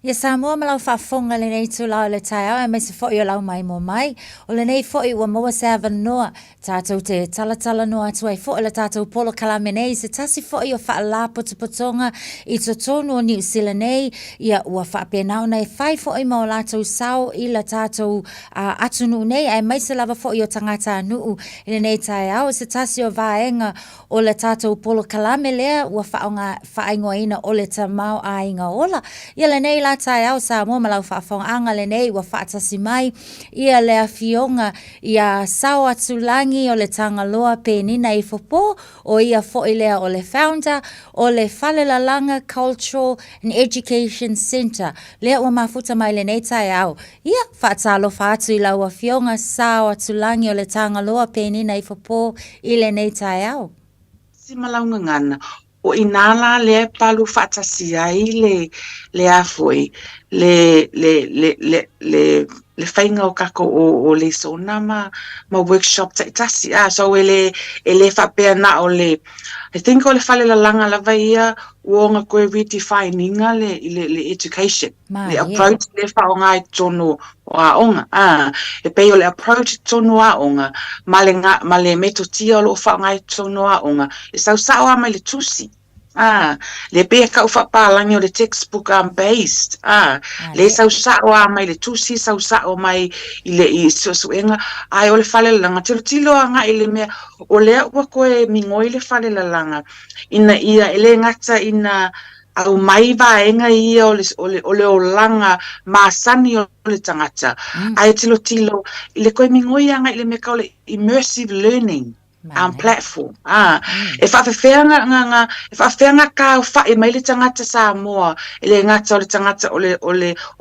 Ia Samoa malau whaafonga le nei tu lau le tai au, e mai se fwoi o lau mai mo mai. O le nei fwoi ua moa se awa noa, tātou te talatala noa atu ai fwoi le tātou polo kalame nei, se tasi fwoi o wha la potopotonga i to tonu o New Zealand nei, ia ua wha penau nei, whai fwoi mo lātou sao i la tātou atunu nei, ai mai se lava fwoi o tangata nuu i le nei tai au, se tasi o vaenga o le tātou polo kalame lea, ua whaingoa ina o le tamau a inga ola, ia le nei la tai au Samoa malau whaafonga le nei wa whaatasi mai ia le afionga ia Saoatulagioletagaloa Penina Ifopo o ia foilea o le founder o le Fale Lalaga Cultural and Education Center lea ua mafuta mai le nei tai au ia whaatalofa atu i lau afionga Saoatulagioletagaloa Penina Ifopo i le nei tai au si malaunga ngana o inala le palu fatasi ai le afoi le fainga o kako o le sona ma workshop tasi so ele fa pe na o le I think o le fale la langa la vaia o nga ko redefining le education le approach le fa o nga tono o onga e pe o le approach tono a onga male metotia o fa nga tono a onga e sa mai le tusi le pe ka fa pa langi o le textbook based le sa mai le tusi sa mai i suenga ai o le fale langa tilo anga ile me o le wa ko e mingoi le fale langa ina ia ele ngata ina au mai vaenga ia o le langa masani o le tangata ai tilo ile ko e mingoi anga ile me ka o le immersive learning platform e fa feanga ka fa e mai le tangata Samoa ele ngata o le tangata o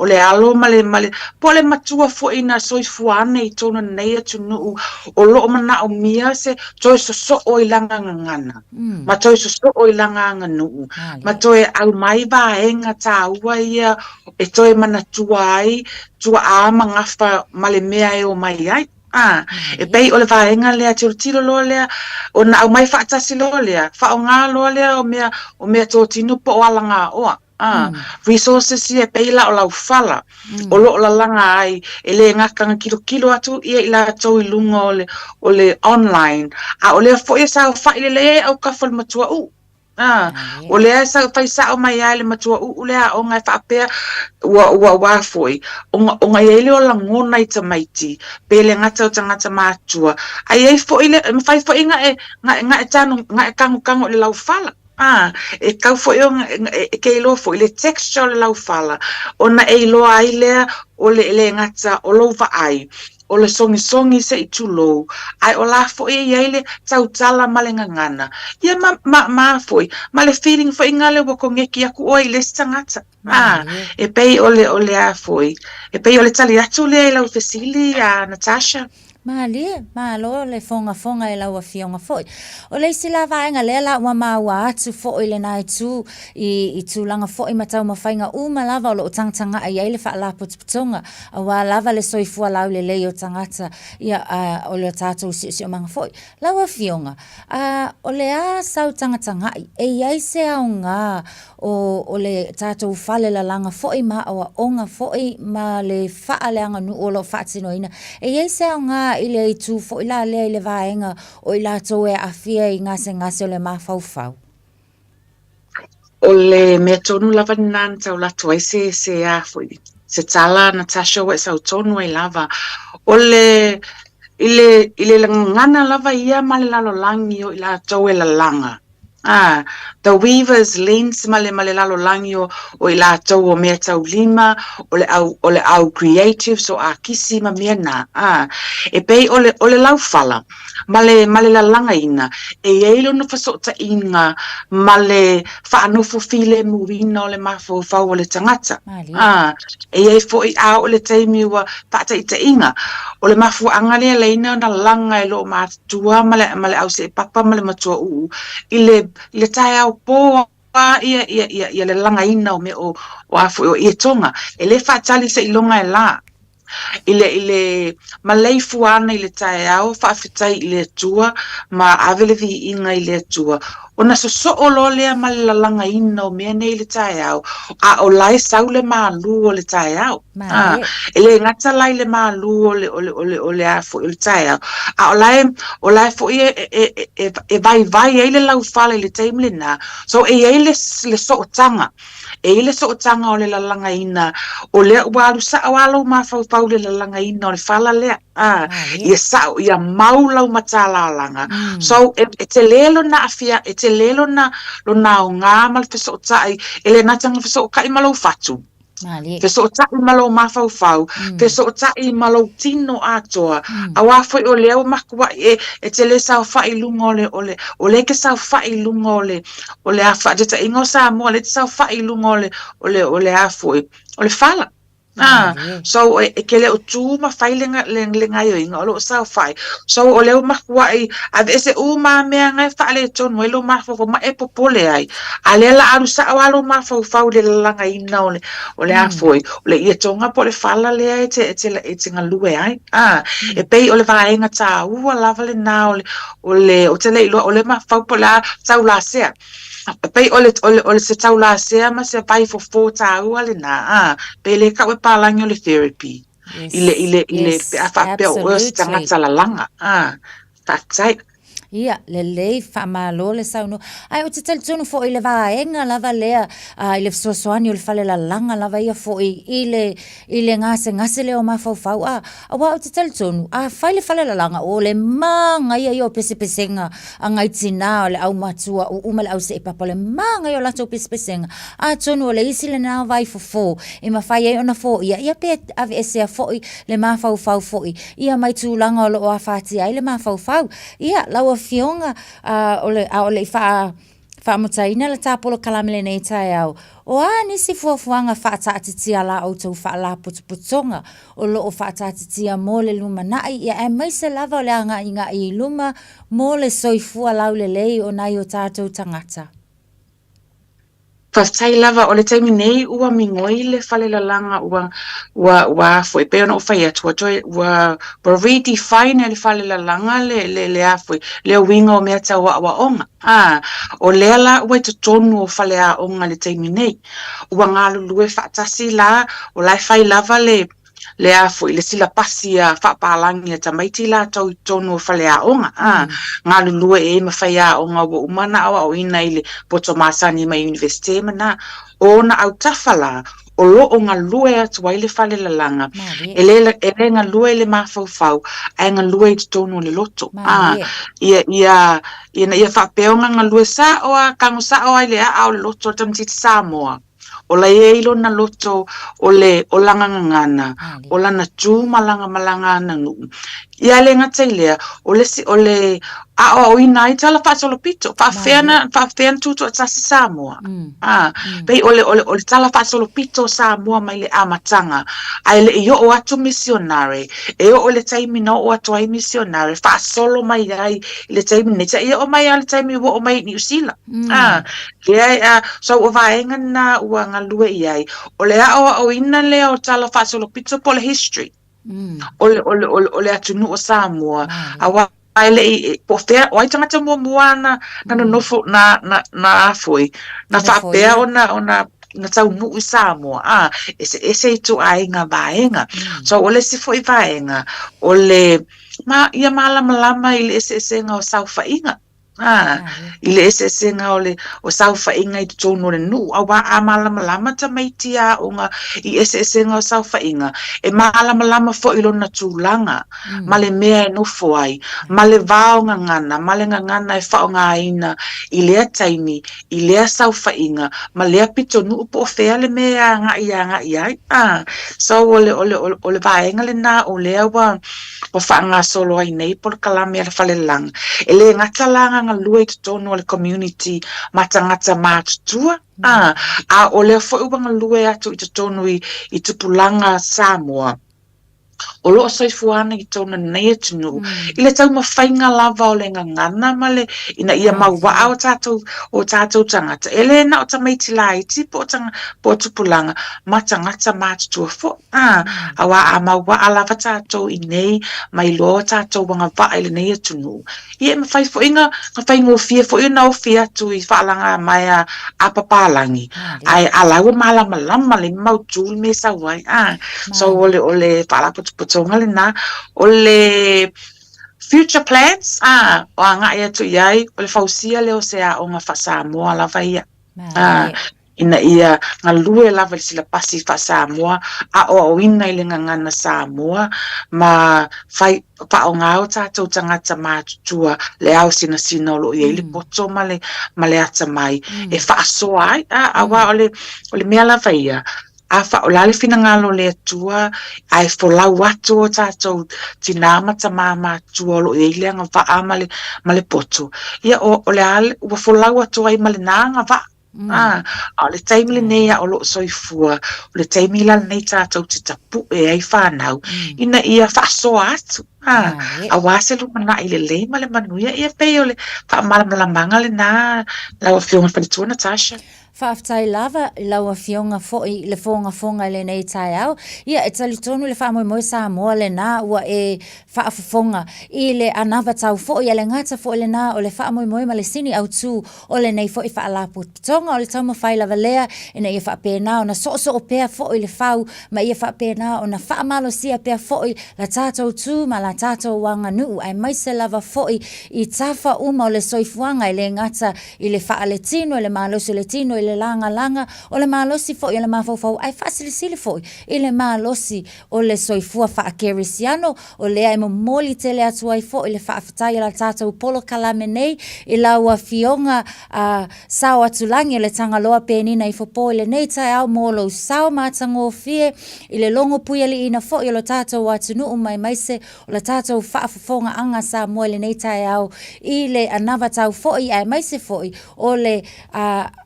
le alo male pole matua fo ina soifuane i tona nei atu nuu o lo mana o mia se toi so o ilanga ngana ma toi so o ilanga nganu ma toi au mai vaenga taua ia e toi mana tuai tua ama ngafa male mea e o mai ai e pei o le vaenga lea tiro lo lea o na au mai faatasi lo lea faonga lo lea o mea tō tino po o alanga oa resources e pei la o lau fala o lo la langa ai e le ngakanga kilo atu ia i la tau i lunga o le online o le fo e sa fa ile le au kafal matua o le sa fai sa o mai ale matua u le o ngai fa pe wa foi o ngai ele o langona i tamaiti pe le ngata o tangata matua ai fo ile fai fo inga nga tanu nga kangu le lau fala e kau fo e ke lo fo le texture le lau fala ona e lo ai le o le ngata o lo va ai o le songi se i tulo ai o la fo ile tautala malenga ngana ia ma foi ma le feeling fo ingale wo ko ngeki aku o ile stangata e pei o le a foi e pei o le tali atu le la fesili Natasha Malo le fonga e laua fionga foi. O le sila vaenga le la ua maua atu foi le nai tu i tūlanga foi matau mawhainga lava o lo tangtanga ai le wha la putuputonga. A wā lava le soifua lau le lei o tangata ia o le tātou si o manga foi. Laua fionga. O le a sau tangata e iai se au ngā o le tātou Fale Lalaga foi ma o onga foi ma le wha leanga nu o lo whaatino ina. E iai se au ngā ile i tu fo ila le ile vaenga o ila to e afia I ngase o le mafaufau. O le mea tonu lava nan tau lato ai se a foi. Se tala Natasha wa sa tonu ai lava. O le ile ngana lava ia ma le lalo langi o ila to e la langa. The weaver's lens male lalo langio o ila tau o mea tau lima o le au creative so a kisi ma mea na e pei o le lau fala male la langa ina e eilo no fasota inga male whaanofo file muina o le mafo fau o le tangata e fo I a o le teimi wa whaata ita inga o le mafu angale leina na langa e lo matua male au se papa male matua le tai au po ia le langa ina o me o afu o ia tonga e le whaatali se ilonga e la ile malei fuana ile tae au whaafitai ile tua ma avele vi inga ile tua ona so lo lea malalanga ina o mea nei le tae au a o lai saule malu o le tae au ele ngata lai le malu o le afo o le tae au a o lai fo e vai ele lau fale le taimle na so ele le so tanga le so tanga o le lalanga ina o le walu sa walo ma fau le lalanga ina o le fala lea ia sa ia maula matala langa so te lelo na afia te lelo na lo na o nga mal te so tai ele na tanga so kai malo fatu te so tai malo ma fau te so tai malo tino atoa awa foi o leo makua e te le sa fa ilunga o le ke sa fa ilunga o le afa te ingo sa mo le sa fa ilunga o le afo o le fala so ke le tu ma fai lenga yo inga lo sa fai so o le makua ai ave se u ma me nga fa le ton mo lo ma fo ma e popole ai ale la aru sa walo ma fo le langa ina o le afoi o le ia tonga po le fala le ai te nga lue ai e pei o le vaenga ta u lava le na o te le ilo o le ma fa po la sa la se pei ole se taula se ma se pai fo ta u ale na pe le ka we palangi o le therapy ile pe afa pe o se tanga la langa taksai ia le whamalo le sauno. Ai o te talitonu fo i le vaenga lava lea i le soasoani o le fale la langa lava ia fo i le ngase leo mawhau. A wa o te talitonu, a whai le fale la langa o le manga ia o pesenga a ngai tina o le au matua o umale au se ipapa le manga ia o lato pesenga. A tonu o le isi le nā vai fo i ma whai e ona fo ia pe ave esea fo i le mawhau fo i ia mai tūlanga o lo o a whāti ai le mawhau ia laua fionga o le fa mutaina le tapolo kalamele nei tai au o nisi fuafuanga faataatitia la o tau faala putuputonga o lo o faataatitia mo le luma nai ia e mai se lava o le anga inga i luma mo le soifua lau le lei o nai o tātou tangata. Fasai lava o le taimi nei ua mingoi le fale la langa ua foi pe ona o fai atu ua redefine le fale la langa le afoi le winga o mea tau wa onga o le ala ua te tonu o fale a onga le taimi nei ua ngā lulue fatasi la o lai fai lava le afo le sila pasi a whapalangi a tamaiti la tau tonu o fale a onga ngā lulue e mawhai a onga ua umana awa o ina ile poto masani mai universite mana o na au tafala o lo o ngā lue atu wai le fale la langa ele ngā lue le mawhau ai ngā lue i tonu le loto ia whapeonga ngā lue sa o a kango sa o ai le a o le loto tamtiti Samoa o la ilo na loto o langa ngana o la na tu malanga na nu ia le ngata ilea o le o ina i tala fasolo pito fa feana tuto tasi Samoa pe o tala fasolo pito Samoa mai le amatanga ai le yo o atu missionary e o le taimi no o atu ai missionary fa solo mai ai le taimi ne ia o mai al taimi o mai New Zealand so o vaenga na ua ngalue iai o le o ina le o tala fasolo pito po le history o le atu nu o Samoa awa ai po fea o ai tangata muana na nofo na foi na whapea ona na tau nuu Samoa ese tu ai ngā vaenga so o le sifo i vaenga o le ia malama i le ese ngā o sauwhainga i le ese ngā o sauwhainga i tonu le nuu a wa a malama tamaiti a onga i ese ngā o sauwhainga e malama fo ilo na tūlanga ma le mea e nofo ai ma le vao ngangana ma le ngangana e whao ngā ina i lea taimi i lea sauwhainga ma lea pito nuu po fea le mea ngai ai so o le vaenga le na o lea wa o whaanga solo ai nei por kalame ala fale lang e le ngata langa nga lue te tonu o le community matangata mātutua a o le fo uwanga lue atu i te tonu i tupulanga Samoa o loo soifuana I tōna nei atunu. I le tau mawhainga lava o le ngangana ma le ina ia mawaa o tātou tangata. Ele na o tamaiti la iti po tupulanga ma tangata mātutua fo. Awa a mawaa lava tātou I nei mai loa tātou wanga waa ile nei atunu. Ia mawhai fo inga ngawhaingo fia fo ina o fia tu I whaalanga mai a papalangi. Ai alawa malama le mautul me sa wai. So ole whaala putonga le na ole future plans o anga ia tu iai ole fausia leo se a o nga Samoa lava ia ina ia nga lue lava sila pasi Samoa a o ina ile ngana Samoa ma fai pa o ngao tātou tangata mātutua le au sina lo ia ile poto male ata mai e whaasoa ai awa ole mea lava ia a whaolale finangalo le atua ai folau atu o tātou tinama tamama tua lo eile anga waa male poto. Ia o le ale ua folau atu ai male nanga waa. O le taimile nei a o lo soifua, o le taimila nei tātou te tapu e ai whanau. Ina ia whaasoa atu. A wase lu mana I le male manuia ia pei o le whaamalamanga le nā lau a whionga whalitua Natasha. Whaaftai lava laua fionga foi le fonga le nei tai au. Ia e tali tonu le whaamoe Samoa le nā ua e whaafonga I le anawa tau foi le ngata foi le nā o le whaamoe ma le sini au tū o le nei foi whaalapu tonga o le tau mawhai lava lea ina ia whaapena o na so o pea foi le whau ma ia whaapena o na whaamalo sia pea foi la tātou tū ma la tātou wanga nuu ai maise lava foi I tafa uma o le soifuanga I le ngata I le whaaletino le malosi le tino le langa o le malosi fo I le mafofo ai fasili fo I le malosi o le soifua fa kerisiano o le ai moli tele atu ai fo I le faafatai la tata polo kalame nei I la ua fionga Saoatulagioletagaloa Penina Ifopo le nei tai au molo sao matango fie I le longo puia li ina fo I lo tata watunu mai maise o la tata faafafonga anga Samoa le nei tai au I le anava tau fo I ai maise fo o le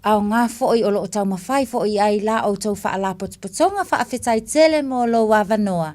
au ngā foi o lo tau mawhai foi ai la o tau wha ala potonga wha awhitai tele mo lo wawanoa.